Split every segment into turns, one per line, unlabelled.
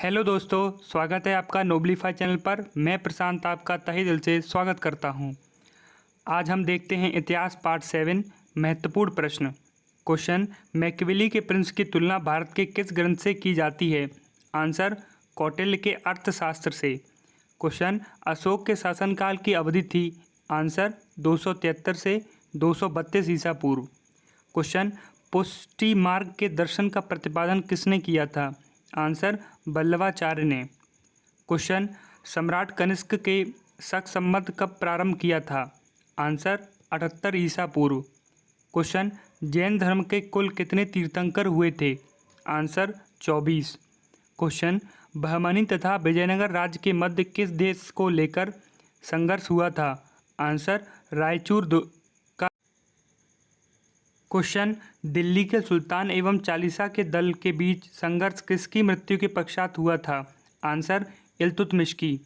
Hello दोस्तों, स्वागत है आपका नोबलीफाई चैनल पर। मैं प्रशांत आपका तहे दिल से स्वागत करता हूं। आज हम देखते हैं इतिहास पार्ट 7 महत्वपूर्ण प्रश्न। क्वेश्चन, मैकियावेली के प्रिंस की तुलना भारत के किस ग्रंथ से की जाती है? आंसर, कौटिल्य के अर्थशास्त्र से। क्वेश्चन, अशोक के शासनकाल की अवधि थी? आंसर, 273 से 232 ईसा पूर्व। क्वेश्चन, पुष्टि मार्ग के दर्शन का प्रतिपादन किसने किया था? आंसर, वल्लभाचार्य ने। क्वेश्चन, सम्राट कनिष्क के शक संवत कब प्रारंभ किया था? आंसर, 78 ईसा पूर्व। क्वेश्चन, जैन धर्म के कुल कितने तीर्थंकर हुए थे? आंसर, 24। क्वेश्चन, बहमनी तथा विजयनगर राज्य के मध्य किस देश को लेकर संघर्ष हुआ था? आंसर, रायचूर का। क्वेश्चन, दिल्ली के सुल्तान एवं चालीसा के दल के बीच संघर्ष किसकी मृत्यु के पश्चात हुआ था? आंसर, इल्तुतमिश की।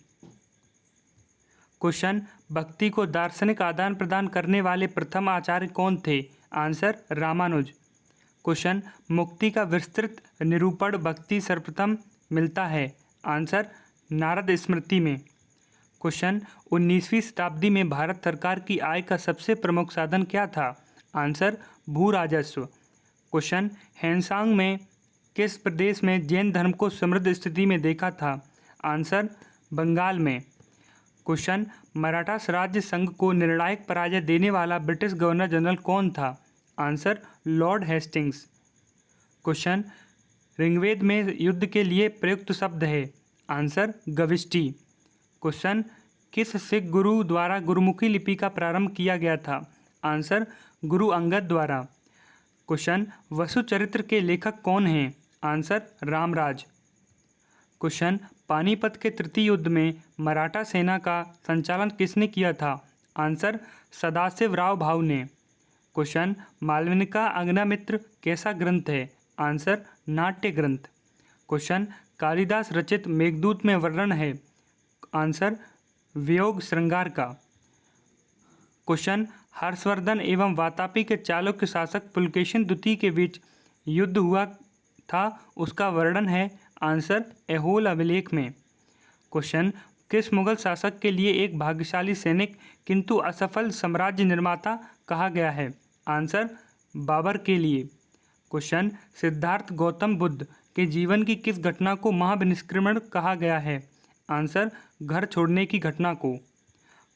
क्वेश्चन, भक्ति को दार्शनिक आदान प्रदान करने वाले प्रथम आचार्य कौन थे? आंसर, रामानुज। क्वेश्चन, मुक्ति का विस्तृत निरूपण भक्ति सर्वप्रथम मिलता है? आंसर, नारद स्मृति में। क्वेश्चन, 19वीं शताब्दी में भारत सरकार की आय का सबसे प्रमुख साधन क्या था? आंसर, भू राजस्व। क्वेश्चन, हैनसांग में किस प्रदेश में जैन धर्म को समृद्ध स्थिति में देखा था? आंसर, बंगाल में। क्वेश्चन, मराठा स्वराज्य संघ को निर्णायक पराजय देने वाला ब्रिटिश गवर्नर जनरल कौन था? Answer, lord Hastings. Question, Rigveda में युद्ध के लिए प्रयुक्त शब्द है? आंसर, गविष्टि। क्वेश्चन, किस सिख गुरु द्वारा गुरुमुखी लिपि का प्रारंभ किया गया था? आंसर, गुरु अंगद द्वारा। क्वेश्चन, वसु चरित्र के लेखक कौन हैं? आंसर, रामराज। क्वेश्चन, पानीपत के तृतीय युद्ध में मराठा सेना का संचालन किसने किया था? आंसर, सदाशिवराव भाऊ ने। क्वेश्चन, मालविका अग्निमित्र कैसा ग्रंथ है? आंसर, नाट्य ग्रंथ। क्वेश्चन, कालिदास रचित मेघदूत में वर्णन है? आंसर, वियोग श्रृंगार का। क्वेश्चन, हर्षवर्धन एवं वातापी के चालुक्य शासक पुलकेशिन द्वितीय के बीच युद्ध हुआ था, उसका वर्णन है? आंसर, ऐहोल अभिलेख में। क्वेश्चन, किस मुगल शासक के लिए एक भाग्यशाली सैनिक किंतु असफल साम्राज्य निर्माता कहा गया है? आंसर, बाबर के लिए। क्वेश्चन, सिद्धार्थ गौतम बुद्ध के जीवन की किस घटना को महाविनिष्क्रमण कहा गया है? आंसर, घर छोड़ने की घटना को।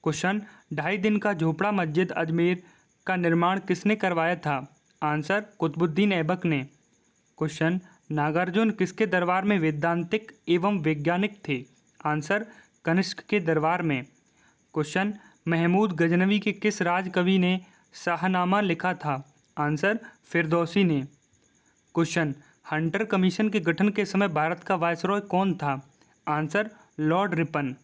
क्वेश्चन, 2.5 दिन का झोपड़ा मस्जिद अजमेर का निर्माण किसने करवाया था? आंसर, कुतुबुद्दीन ऐबक ने। क्वेश्चन, नागार्जुन किसके दरबार में वैदांतिक एवं वैज्ञानिक थे? आंसर, कनिष्क के दरबार में। क्वेश्चन, महमूद गजनवी के किस राजकवि ने शाहनामा लिखा था? आंसर, फिरदौसी ने। क्वेश्चन, हंटर कमीशन के गठन के समय भारत का वायसरॉय कौन था? Answer, Lord Ripon.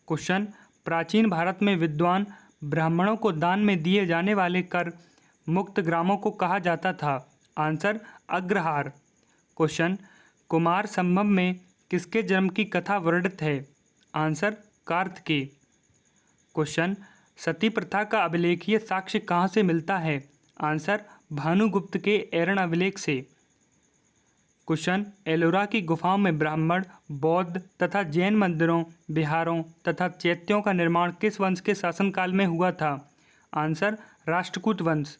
क्वेश्चन, प्राचीन भारत में विद्वान ब्राह्मणों को दान में दिए जाने वाले कर मुक्त ग्रामों को कहा जाता था? आंसर, अग्रहार। क्वेश्चन, कुमार संभव में किसके जन्म की कथा वर्णित है? आंसर, कार्तिकेय। क्वेश्चन, सती प्रथा का अभिलेखीय साक्ष्य कहाँ से मिलता है? आंसर, भानुगुप्त के एरण अभिलेख से। क्वेश्चन, एलोरा की गुफाओं में ब्राह्मण, बौद्ध तथा जैन मंदिरों, विहारों तथा चैत्यों का निर्माण किस वंश के शासनकाल में हुआ था? आंसर, राष्ट्रकूट वंश।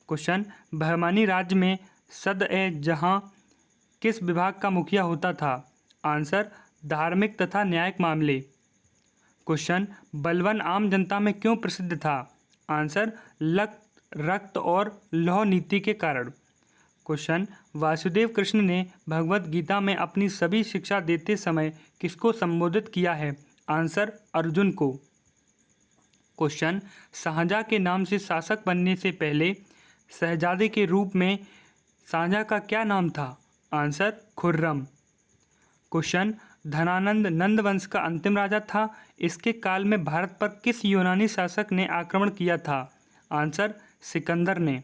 क्वेश्चन, बहमानी राज्य में सद-ए-जहां किस विभाग का मुखिया होता था? आंसर, धार्मिक तथा न्यायिक मामले। क्वेश्चन, बलवन आम जनता में क्यों प्रसिद्ध था? आंसर, रक्त और लौह नीति के कारण। क्वेश्चन, वासुदेव कृष्ण ने भगवत गीता में अपनी सभी शिक्षा देते समय किसको संबोधित किया है? आंसर, अर्जुन को। क्वेश्चन, शाहजहां के नाम से शासक बनने से पहले शहजादे के रूप में शाहजहां का क्या नाम था? आंसर, खुर्रम। क्वेश्चन, धनानंद नंद वंश का अंतिम राजा था, इसके काल में भारत पर किस यूनानी शासक ने आक्रमण किया था? आंसर, सिकंदर ने।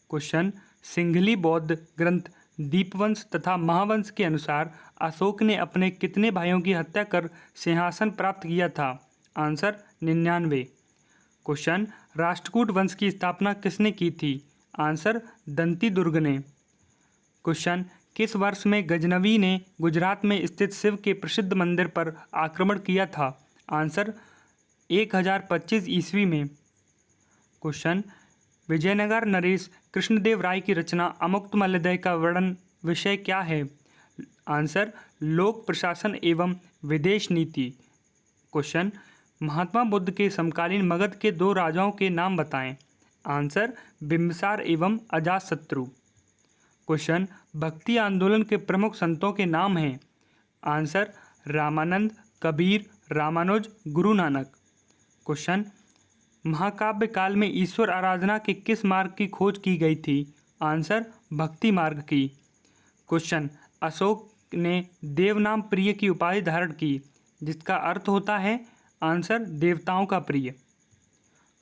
क्वेश्चन, सिंघली बौद्ध ग्रंथ दीपवंश तथा महावंश के अनुसार अशोक ने अपने कितने भाइयों की हत्या कर सिंहासन प्राप्त किया था? आंसर, 99। क्वेश्चन, राष्ट्रकूट वंश की स्थापना किसने की थी? आंसर, दंती दुर्ग ने। क्वेश्चन, किस वर्ष में गजनवी ने गुजरात में स्थित शिव के प्रसिद्ध मंदिर पर आक्रमण किया था? आंसर 1025 ईस्वी में। क्वेश्चन, विजयनगर नरेश कृष्णदेव राय की रचना अमुक्तमाल्यदा का वर्णन विषय क्या है? आंसर लोक प्रशासन एवं विदेश नीति। क्वेश्चन, महात्मा बुद्ध के समकालीन मगध के 2 राजाओं के नाम बताएं। आंसर बिंबिसार एवं अजातशत्रु। क्वेश्चन, भक्ति आंदोलन के प्रमुख संतों के नाम हैं। आंसर रामानंद, कबीर, रामानुज, गुरु नानक। क्वेश्चन, महाकाव्य काल में ईश्वर आराधना के किस मार्ग की खोज की गई थी? आंसर भक्ति मार्ग की। क्वेश्चन, अशोक ने देवनाम प्रिय की उपाधि धारण की, जिसका अर्थ होता है? आंसर देवताओं का प्रिय।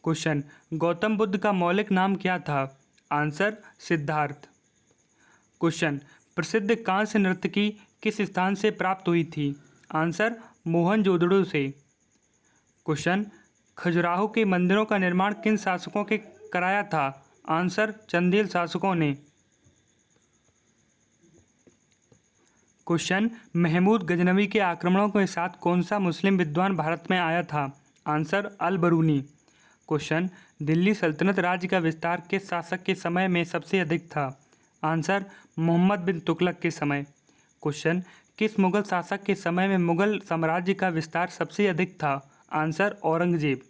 क्वेश्चन, गौतम बुद्ध का मौलिक नाम क्या था? आंसर सिद्धार्थ। क्वेश्चन, प्रसिद्ध कांस्य नर्तकी किस स्थान से प्राप्त हुई थी? आंसर मोहनजोदड़ो से। क्वेश्चन, खजुराहो के मंदिरों का निर्माण किन शासकों के कराया था? आंसर चंदेल शासकों ने। क्वेश्चन, महमूद गजनवी के आक्रमणों के साथ कौन सा मुस्लिम विद्वान भारत में आया था? आंसर अल बरूनी। क्वेश्चन, दिल्ली सल्तनत राज्य का विस्तार किस शासक के समय में सबसे अधिक था? आंसर मोहम्मद बिन तुगलक के समय। क्वेश्चन, किस मुगल शासक के समय में मुगल साम्राज्य का विस्तार सबसे अधिक था? आंसर औरंगजेब।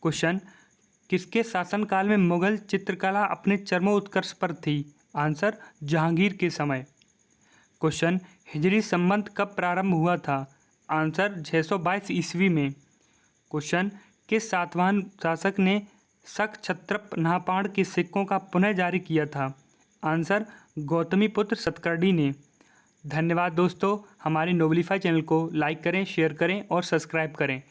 क्वेश्चन, किसके शासनकाल में मुगल चित्रकला अपने चरमोत्कर्ष पर थी? आंसर जहांगीर के समय। क्वेश्चन, हिजरी संवत कब प्रारंभ हुआ था? आंसर 622 ईस्वी में। क्वेश्चन, किस सातवाहन शासक ने शक क्षत्रप नाहपाण के सिक्कों का पुनः जारी किया था? आंसर गौतमीपुत्र सतकर्णी ने। धन्यवाद दोस्तों, हमारे नोबलिफाई चैनल को लाइक करें, शेयर करें और सब्सक्राइब करें।